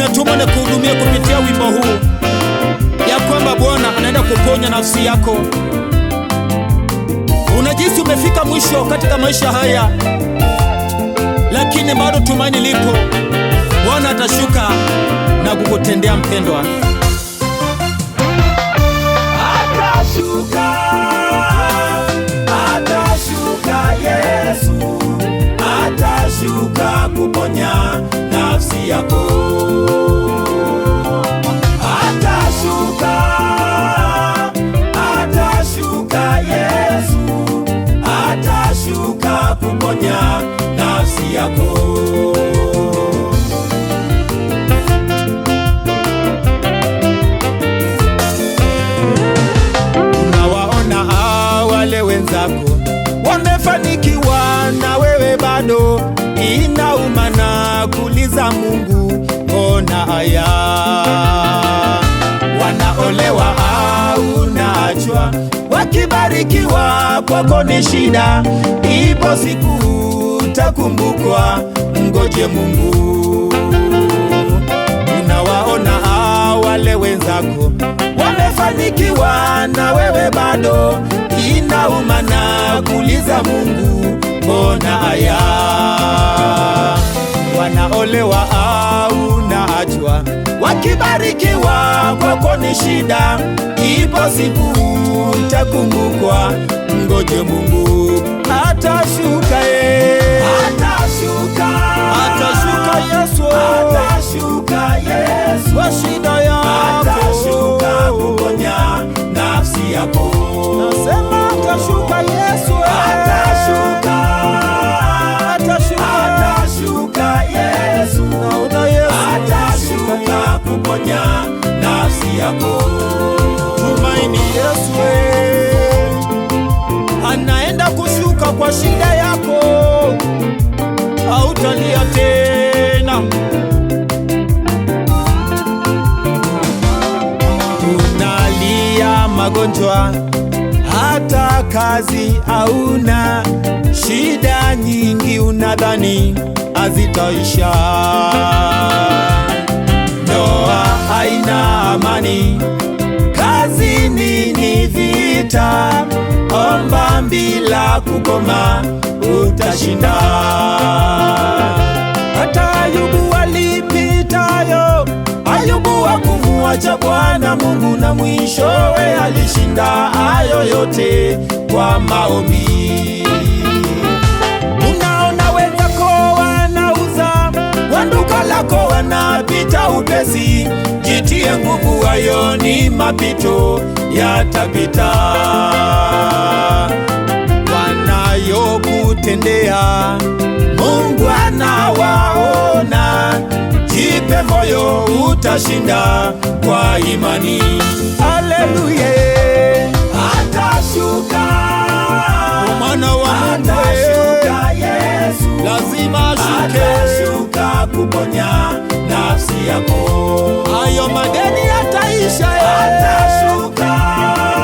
nimetumwa na kuhudumia kupitia wimbo huu ya kwamba Bwana anaenda kuponya nafsi yako. Unajisi umefika mwisho katika maisha haya, lakini bado tumaini lipo. Bwana atashuka na kukutendea mpendwa. Atashuka, atashuka Yesu, atashuka kuponya nafsi yako. Atashuka, atashuka Yesu, atashuka kuponya nafsi yako. Wenzako wamefanikiwa na wewe bado inauma na kuuliza Mungu, mbona haya? Wanaolewa au naachwa, wakibarikiwa kwako ni shida. Ipo siku utakumbukwa, ngoje Mungu. Unawaona wale wenzako wamefanikiwa na wewe bado inauma na kuuliza Mungu, mbona haya? Wanaolewa au naachwa, wakibarikiwa kwako ni shida. Ipo siku utakumbukwa, ngoje Mungu. Atashuka atashuka, atashuka Yesu, atashuka Yesu kwa shida yako, atashuka kuponya nafsi yako. Nasema atashuka Yesu, atashuka, atashuka, atashuka Yesu, naona Yesu atashuka kuponya nafsi yako. Tumaini Yesu anaenda kushuka kwa shida yako, hautalia tena. Unalia magonjwa, hata kazi hauna, shida nyingi unadhani hazitaisha. Ndoa haina amani, kazini ni vita. Omba bila kukoma, utashinda. Hata Ayubu alipitayo, Ayubu hakumuacha Bwana Mungu, na mwishowe alishinda hayo yote kwa maombi. Unaona wenzako wanauza, wanduka lako wanapita upesi. Jitie nguvu, hayo ni mapito, yatapita. Wanayokutendea Mungu anawaona. Jipe moyo, utashinda kwa imani. Haleluya, atashuka mwana wa Mungu, atashuka Yesu, lazima ashuke, atashuka kuponya nafsi yako. Hayo madeni yataisha, atashuka,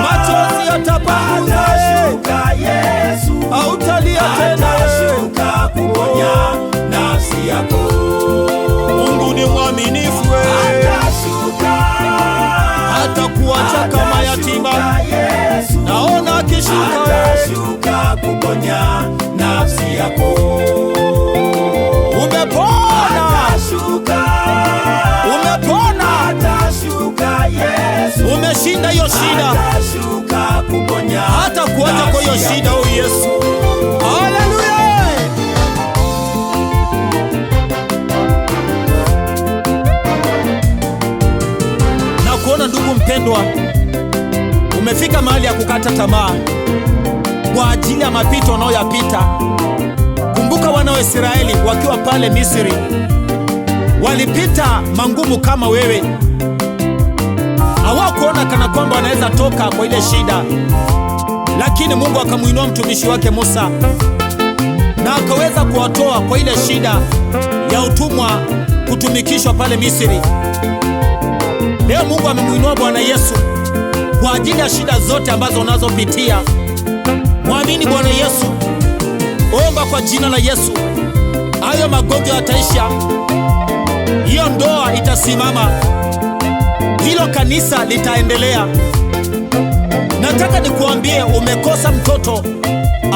machozi yatapunguza, atashuka Yesu, hautalia tena, atashuka kuponya nafsi yako. Mungu ni mwaminifu, atashuka, hatakuacha kama yatima. Naona akishuka, atashuka kuponya nafsi yako. Umepona, atashuka, umepona, atashuka Yesu, umeshinda hiyo shida, atashuka kuponya, hatakuacha kwa hiyo shida. Oh Yesu, haleluya. Kuona ndugu mpendwa, umefika mahali ya kukata tamaa kwa ajili ya mapito unayoyapita. Kumbuka wana wa Israeli wakiwa pale Misri, walipita mangumu kama wewe. Hawakuona kana kwamba wanaweza toka kwa ile shida, lakini Mungu akamuinua mtumishi wake Musa na akaweza kuwatoa kwa ile shida ya utumwa, kutumikishwa pale Misri. Leo Mungu amemuinua Bwana Yesu kwa ajili ya shida zote ambazo unazopitia. Mwamini Bwana Yesu, omba kwa jina la Yesu, hayo magonjwa yataisha, hiyo ndoa atasimama, hilo kanisa litaendelea. Nataka nikuambie, umekosa mtoto,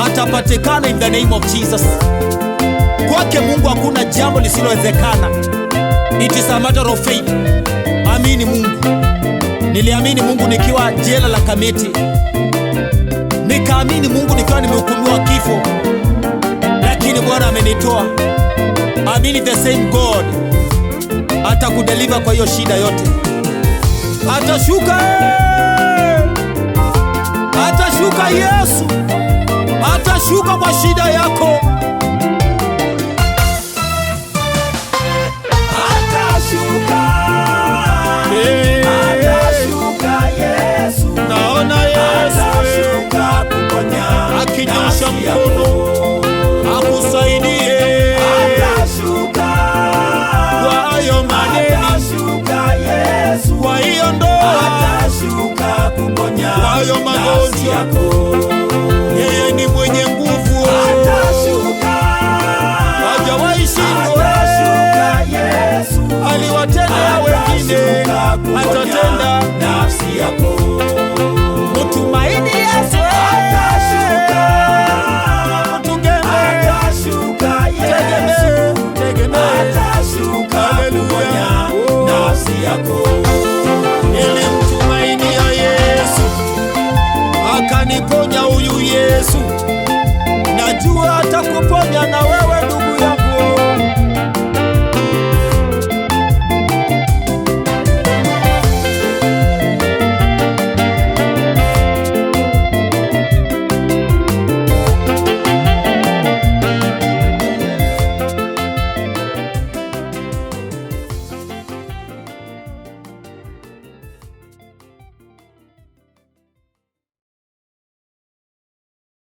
atapatikana in the name of Jesus. Kwake Mungu hakuna jambo lisilowezekana. It is a matter of faith. Amini Mungu. Niliamini Mungu nikiwa jela la Kamiti, nikaamini Mungu nikiwa nimehukumiwa kifo, lakini Bwana amenitoa. Amini the same God atakudeliver kwa hiyo shida yote. Atashuka, atashuka Yesu, atashuka kwa shida yako. Atashuka, atashuka Yesu. Naona Yesu atashuka kuponya, akinyosha mkono akusaidie. Atashuka kwa hayo maneno, atashuka Yesu. kwa hiyo ndoa, atashuka kuponya kwa hayo magonjwa. Yeye ni mwenye nguvu, Atashuka, hajawahi shindwa. Yesu Aliwatendea wengine, atatenda nafsi yako.